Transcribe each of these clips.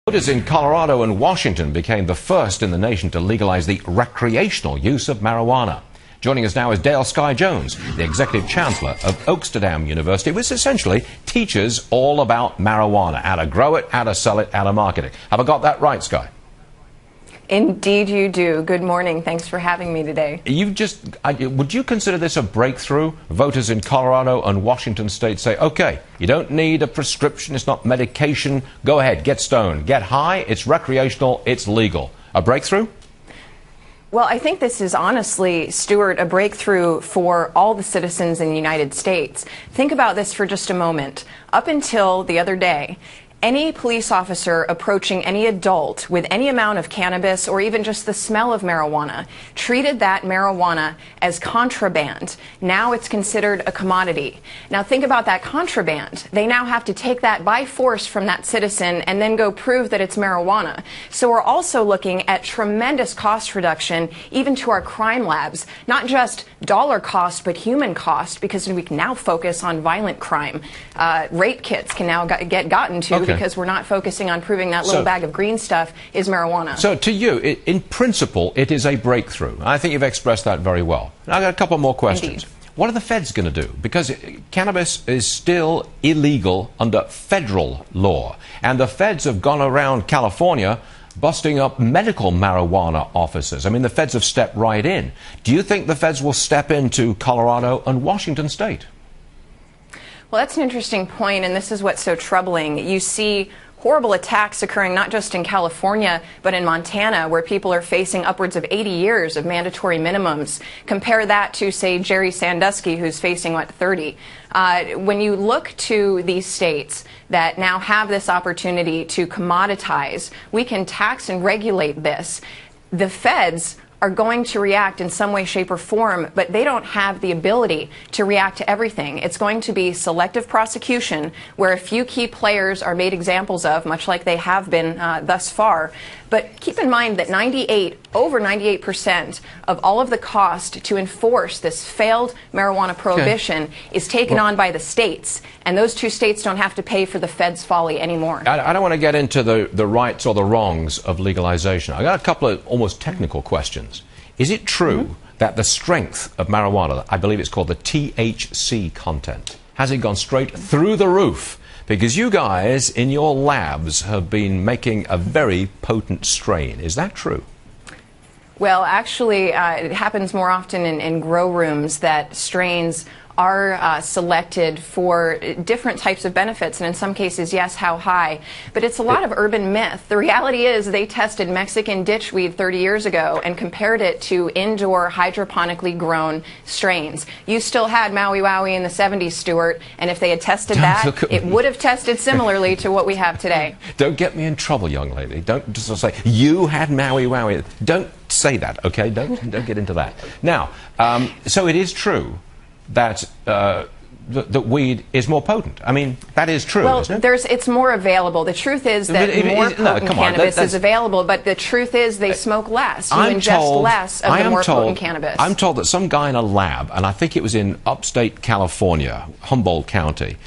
Voters in Colorado and Washington became the first in the nation to legalize the recreational use of marijuana. Joining us now is Dale Sky Jones, the Executive Chancellor of Oaksterdam University, which essentially teaches all about marijuana, how to grow it, how to sell it, how to market it. Have I got that right, Sky? Indeed you do. Good morning. Thanks for having me today. Would you consider this a breakthrough? Voters in Colorado and Washington state say, okay, you don't need a prescription, it's not medication, go ahead, get stoned, get high, it's recreational, it's legal. A breakthrough? Well, I think this is honestly, Stuart, a breakthrough for all the citizens in the United States. Think about this for just a moment. Up until the other day, any police officer approaching any adult with any amount of cannabis or even just the smell of marijuana treated that marijuana as contraband. Now it's considered a commodity. Now think about that contraband. They now have to take that by force from that citizen and then go prove that it's marijuana. So we're also looking at tremendous cost reduction even to our crime labs. Not just dollar cost but human cost, because we can now focus on violent crime. Rape kits can now get gotten to because we're not focusing on proving that little bag of green stuff is marijuana. So to you, in principle, it is a breakthrough. I think you've expressed that very well. Now, I've got a couple more questions. Indeed. What are the feds going to do? Because cannabis is still illegal under federal law. And the feds have gone around California busting up medical marijuana offices. I mean, the feds have stepped right in. Do you think the feds will step into Colorado and Washington state? Well, that's an interesting point, and this is what's so troubling. You see horrible attacks occurring not just in California, but in Montana, where people are facing upwards of 80 years of mandatory minimums. Compare that to, say, Jerry Sandusky, who's facing, 30. When you look to these states that now have this opportunity to commoditize, we can tax and regulate this. The feds are going to react in some way, shape, or form, but they don't have the ability to react to everything. It's going to be selective prosecution, where a few key players are made examples of, much like they have been thus far. But keep in mind that over 98% of all of the cost to enforce this failed marijuana prohibition is taken on by the states, and those two states don't have to pay for the feds' folly anymore. I don't want to get into the rights or the wrongs of legalization. I got a couple of almost technical questions. Is it true that the strength of marijuana, I believe it's called the THC content, has it gone straight through the roof? Because you guys in your labs have been making a very potent strain. Is that true? Well, actually, it happens more often in grow rooms that strains are selected for different types of benefits, and in some cases, yes, how high. But it's a lot of urban myth. The reality is they tested Mexican ditchweed 30 years ago and compared it to indoor hydroponically grown strains. You still had Maui Wowie in the 70s, Stuart, and if they had tested that, it would have tested similarly to what we have today. Don't get me in trouble, young lady. Don't just say, you had Maui Wowie. Don't say that, okay? Don't get into that. Now, so it is true that that weed is more potent. I mean, that is true, isn't it? It's more available. The truth is that more potent cannabis is available, but the truth is they smoke less. You ingest less of the more potent cannabis. I'm told that some guy in a lab, and I think it was in upstate California, Humboldt County,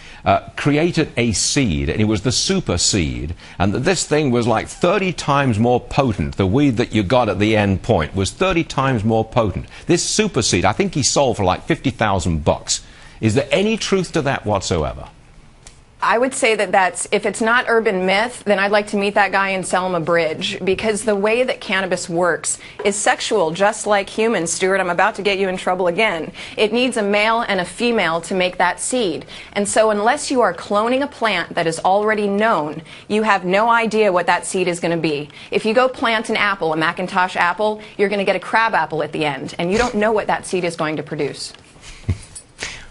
created a seed, and it was the super seed, and this thing was like 30 times more potent. The weed that you got at the end point was 30 times more potent. This super seed, I think he sold for like $50,000. Is there any truth to that whatsoever? I would say that if it's not urban myth, then I'd like to meet that guy and sell him a bridge, because the way that cannabis works is sexual, just like humans. Stuart, I'm about to get you in trouble again. It needs a male and a female to make that seed. And so unless you are cloning a plant that is already known, you have no idea what that seed is going to be. If you go plant an apple, a Macintosh apple, you're going to get a crab apple at the end, and you don't know what that seed is going to produce.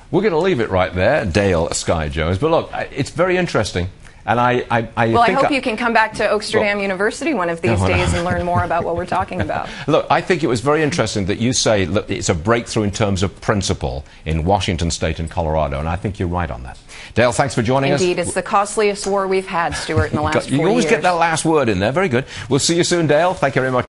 We're going to leave it right there, Dale Sky Jones. But look, it's very interesting. And I hope you can come back to Oaksterdam University one of these days and learn more about what we're talking about. Look, I think it was very interesting that you say that it's a breakthrough in terms of principle in Washington State and Colorado, and I think you're right on that. Dale, thanks for joining us. Indeed, it's the costliest war we've had, Stuart, in the last 4 years. You always get that last word in there. Very good. We'll see you soon, Dale. Thank you very much.